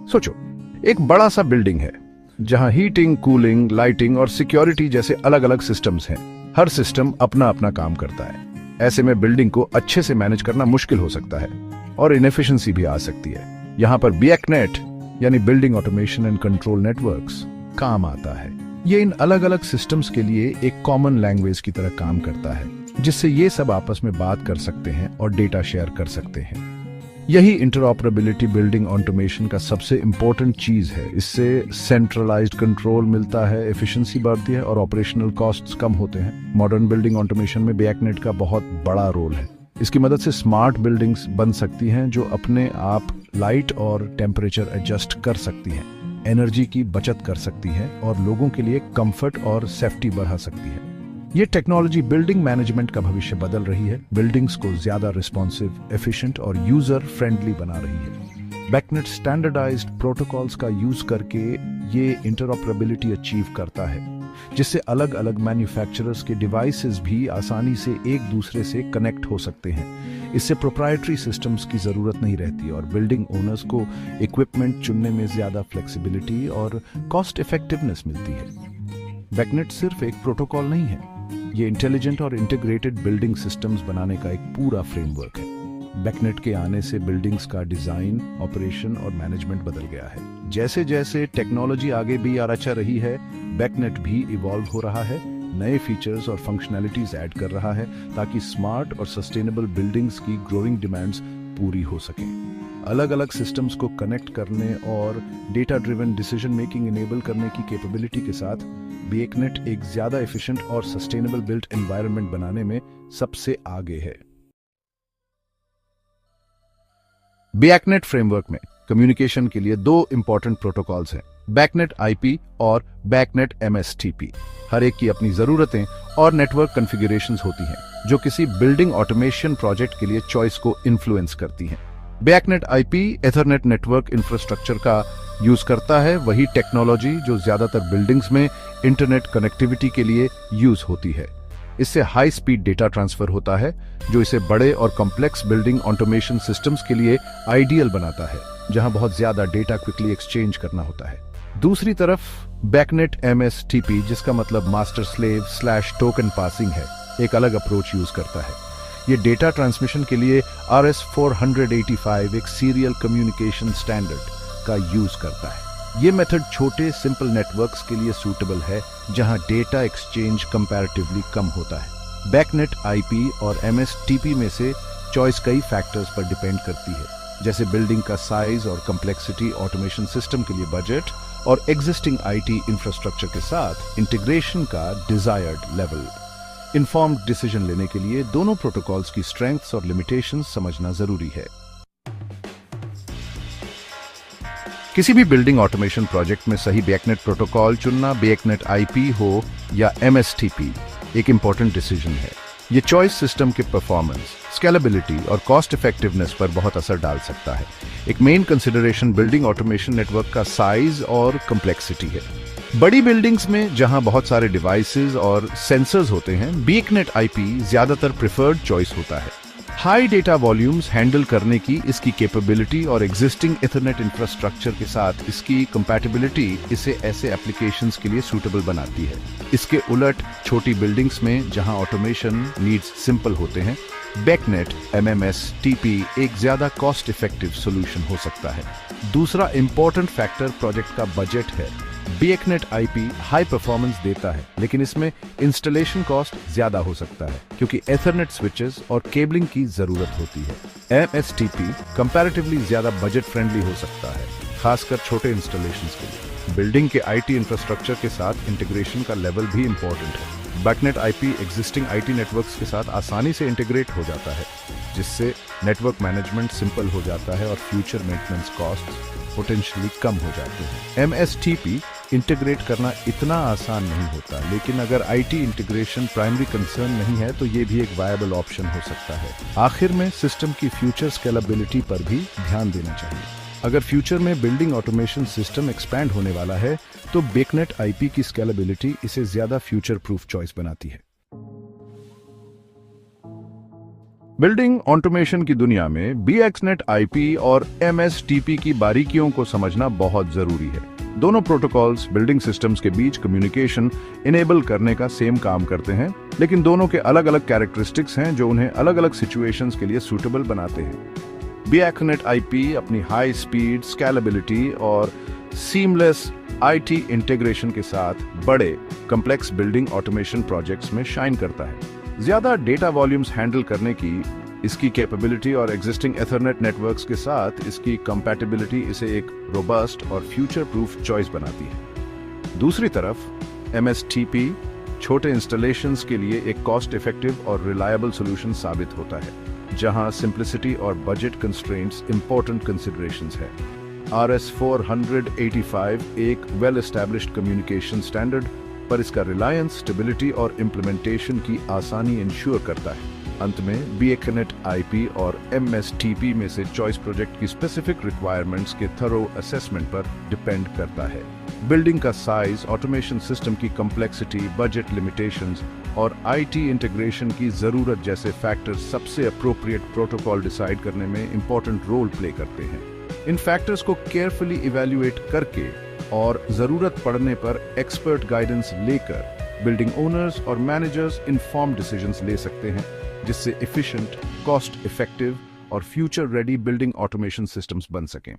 सोचो, एक बड़ा सा बिल्डिंग है जहां हीटिंग, कूलिंग, लाइटिंग और सिक्योरिटी जैसे अलग अलग सिस्टम्स हैं। हर सिस्टम अपना अपना काम करता है। ऐसे में बिल्डिंग को अच्छे से मैनेज करना मुश्किल हो सकता है और इनएफिशिएंसी भी आ सकती है। यहाँ पर BACnet यानी building automation and control networks काम आता है। ये इन अलग अलग सिस्टम्स के लिए एक कॉमन लैंग्वेज की तरह काम करता है, जिससे ये सब आपस में बात कर सकते हैं और डेटा शेयर कर सकते हैं। यही इंटरऑपरेबिलिटी बिल्डिंग ऑटोमेशन का सबसे इंपॉर्टेंट चीज है। इससे सेंट्रलाइज्ड कंट्रोल मिलता है, एफिशिएंसी बढ़ती है और ऑपरेशनल कॉस्ट्स कम होते हैं। मॉडर्न बिल्डिंग ऑटोमेशन में BACnet का बहुत बड़ा रोल है। इसकी मदद से स्मार्ट बिल्डिंग्स बन सकती हैं जो अपने आप लाइट और टेम्परेचर एडजस्ट कर सकती हैं, एनर्जी की बचत कर सकती हैं और लोगों के लिए कंफर्ट और सेफ्टी बढ़ा सकती है। ये टेक्नोलॉजी बिल्डिंग मैनेजमेंट का भविष्य बदल रही है, बिल्डिंग्स को ज्यादा रिस्पॉन्सिव, एफिशिएंट और यूजर फ्रेंडली बना रही है। BACnet स्टैंडर्डाइज्ड प्रोटोकॉल्स का यूज करके ये इंटरऑपरेबिलिटी अचीव करता है, जिससे अलग अलग मैन्युफैक्चरर्स के डिवाइसेस भी आसानी से एक दूसरे से कनेक्ट हो सकते हैं। इससे प्रोप्राइटरी सिस्टम्स की जरूरत नहीं रहती और बिल्डिंग ओनर्स को इक्विपमेंट चुनने में ज्यादा फ्लेक्सिबिलिटी और कॉस्ट इफेक्टिवनेस मिलती है। BACnet सिर्फ एक प्रोटोकॉल नहीं है, ये इंटेलिजेंट और इंटीग्रेटेड बिल्डिंग सिस्टम्स बनाने का एक पूरा फ्रेमवर्क है। BACnet के आने से बिल्डिंग्स का डिजाइन, ऑपरेशन और मैनेजमेंट बदल गया है। जैसे जैसे टेक्नोलॉजी आगे भी अच्छा रही है, BACnet भी इवॉल्व हो रहा है, नए फीचर्स और फंक्शनैलिटीज ऐड कर रहा है ताकि स्मार्ट और सस्टेनेबल बिल्डिंग्स की ग्रोइंग डिमांड्स पूरी हो सकें। अलग अलग सिस्टम्स को कनेक्ट करने और data driven decision making enable करने की कैपेबिलिटी के साथ BACnet एक ज्यादा एफिशिएंट और सस्टेनेबल बिल्ट एनवायरनमेंट बनाने में सबसे आगे है। BACnet फ्रेमवर्क में कम्युनिकेशन के लिए दो इंपॉर्टेंट प्रोटोकॉल्स हैं, BACnet IP और BACnet MSTP। हर एक की अपनी जरूरतें और नेटवर्क कॉन्फ़िगरेशंस होती हैं जो किसी बिल्डिंग ऑटोमेशन प्रोजेक्ट के लिए चॉइस को इन्फ्लुएंस करती हैं। BACnet IP Ethernet network infrastructure का यूज करता है, वही टेक्नोलॉजी जो ज्यादातर बिल्डिंग्स में इंटरनेट कनेक्टिविटी के लिए यूज होती है। इससे हाई स्पीड डेटा ट्रांसफर होता है जो इसे बड़े और कॉम्प्लेक्स बिल्डिंग ऑटोमेशन सिस्टम्स के लिए आइडियल बनाता है, जहां बहुत ज्यादा डेटा क्विकली एक्सचेंज करना होता है। दूसरी तरफ BACnet MSTP, जिसका मतलब master slave slash token passing है, एक अलग अप्रोच यूज करता है। ये डेटा ट्रांसमिशन के लिए RS-485 एक सीरियल कम्युनिकेशन स्टैंडर्ड का यूज करता है। ये मेथड छोटे सिंपल नेटवर्क्स के लिए सूटेबल है जहां डेटा एक्सचेंज कंपैरेटिवली कम होता है। BACnet IP और MSTP में से चॉइस कई फैक्टर्स पर डिपेंड करती है, जैसे बिल्डिंग का साइज और कम्प्लेक्सिटी, ऑटोमेशन सिस्टम के लिए बजट और एग्जिस्टिंग IT इंफ्रास्ट्रक्चर के साथ इंटीग्रेशन का डिजायर्ड लेवल। इन्फॉर्म्ड डिसीजन लेने के लिए दोनों प्रोटोकॉल्स की स्ट्रेंथ्स और लिमिटेशंस समझना जरूरी है। किसी भी बिल्डिंग ऑटोमेशन प्रोजेक्ट में सही BACnet प्रोटोकॉल चुनना, BACnet IP हो या MSTP, एक इंपॉर्टेंट डिसीजन है। ये चॉइस सिस्टम के परफॉर्मेंस, स्केलेबिलिटी और कॉस्ट इफेक्टिवनेस पर बहुत असर डाल सकता है। एक main consideration building automation network का साइज और कम्प्लेक्सिटी है। बड़ी बिल्डिंग्स में जहां बहुत सारे डिवाइसेस और सेंसर्स होते हैं, BACnet IP ज्यादातर प्रिफर्ड चॉइस होता है। हाई डेटा वॉल्यूम्स हैंडल करने की इसकी कैपेबिलिटी और एग्जिस्टिंग इथरनेट इंफ्रास्ट्रक्चर के साथ इसकी कंपैटिबिलिटी इसे ऐसे एप्लीकेशंस के लिए सूटेबल बनाती है। इसके उलट छोटी बिल्डिंग्स में जहां ऑटोमेशन नीड्स सिंपल होते हैं, BACnet MMSTP एक ज्यादा कॉस्ट इफेक्टिव सोल्यूशन हो सकता है। दूसरा इंपॉर्टेंट फैक्टर प्रोजेक्ट का बजट है। BACnet IP हाई परफॉर्मेंस देता है, लेकिन इसमें इंस्टॉलेशन कॉस्ट ज्यादा हो सकता है क्योंकि एथरनेट स्विचेस और केबलिंग की जरूरत होती है। MSTP कंपैरेटिवली ज्यादा बजट फ्रेंडली हो सकता है, खासकर छोटे इंस्टॉलेशंस के लिए। बिल्डिंग के IT इंफ्रास्ट्रक्चर के साथ इंटीग्रेशन का लेवल भी इंपॉर्टेंट है। BACnet IP existing IT networks के साथ आसानी से इंटीग्रेट हो जाता है, जिससे नेटवर्क मैनेजमेंट सिंपल हो जाता है और फ्यूचर मेंटेनेंस कॉस्ट पोटेंशियली कम हो जाते हैं। MSTP इंटीग्रेट करना इतना आसान नहीं होता, लेकिन अगर IT इंटीग्रेशन प्राइमरी कंसर्न नहीं है तो ये भी एक वायबल ऑप्शन हो सकता है। आखिर में सिस्टम की फ्यूचर स्केलेबिलिटी पर भी ध्यान देना चाहिए। अगर फ्यूचर में बिल्डिंग ऑटोमेशन सिस्टम एक्सपैंड होने वाला है तो BACnet IP की स्केलेबिलिटी इसे ज्यादा फ्यूचर प्रूफ चॉइस बनाती है। बिल्डिंग ऑटोमेशन की दुनिया में BXNet IP और MSTP की बारीकियों को समझना बहुत जरूरी है। दोनों प्रोटोकॉल्स बिल्डिंग सिस्टम्स के बीच कम्युनिकेशन इनेबल करने का सेम काम करते हैं, लेकिन दोनों के अलग अलग कैरेक्टरिस्टिक्स हैं जो उन्हें अलग अलग सिचुएशंस के लिए सूटेबल बनाते हैं। BXNet IP अपनी हाई स्पीड, स्केलेबिलिटी और सीमलेस IT इंटीग्रेशन के साथ बड़े कॉम्प्लेक्स बिल्डिंग ऑटोमेशन प्रोजेक्ट्स में शाइन करता है। ज्यादा डेटा वॉल्यूम्स हैंडल करने की इसकी कैपेबिलिटी और एग्जिस्टिंग एथरनेट नेटवर्क्स के साथ इसकी कंपैटिबिलिटी इसे एक रोबस्ट और फ्यूचर प्रूफ चॉइस बनाती है। दूसरी तरफ MSTP छोटे इंस्टॉलेशंस के लिए एक कॉस्ट इफेक्टिव और रिलायबल सॉल्यूशन साबित होता है, जहां सिंप्लिसिटी और बजट कंस्ट्रेंट्स इंपॉर्टेंट कंसिडरेशंस है। RS485 एक वेल एस्टैब्लिश्ड कम्युनिकेशन स्टैंडर्ड, पर इसका रिलायंस, स्टेबिलिटी और इम्प्लीमेंटेशन की आसानी इंश्योर करता है। अंत में BXNet IP और MSTP में से चॉइस प्रोजेक्ट की स्पेसिफिक रिक्वायरमेंट्स के थरो असेसमेंट पर डिपेंड करता है। बिल्डिंग का साइज, ऑटोमेशन सिस्टम की कॉम्प्लेक्सिटी, बजट लिमिटेशंस और IT इंटीग्रेशन की जरूरत जैसे फैक्टर्स सबसे अप्रोप्रिएट प्रोटोकॉल डिसाइड करने में इंपॉर्टेंट रोल प्ले करते हैं। इन फैक्टर्स को केयरफुली इवैल्यूएट करके और जरूरत पड़ने पर एक्सपर्ट गाइडेंस लेकर बिल्डिंग ओनर्स और मैनेजर्स इन्फॉर्म्ड डिसीजंस ले सकते हैं, जिससे एफिशिएंट, कॉस्ट इफेक्टिव और future ready building automation systems बन सकें।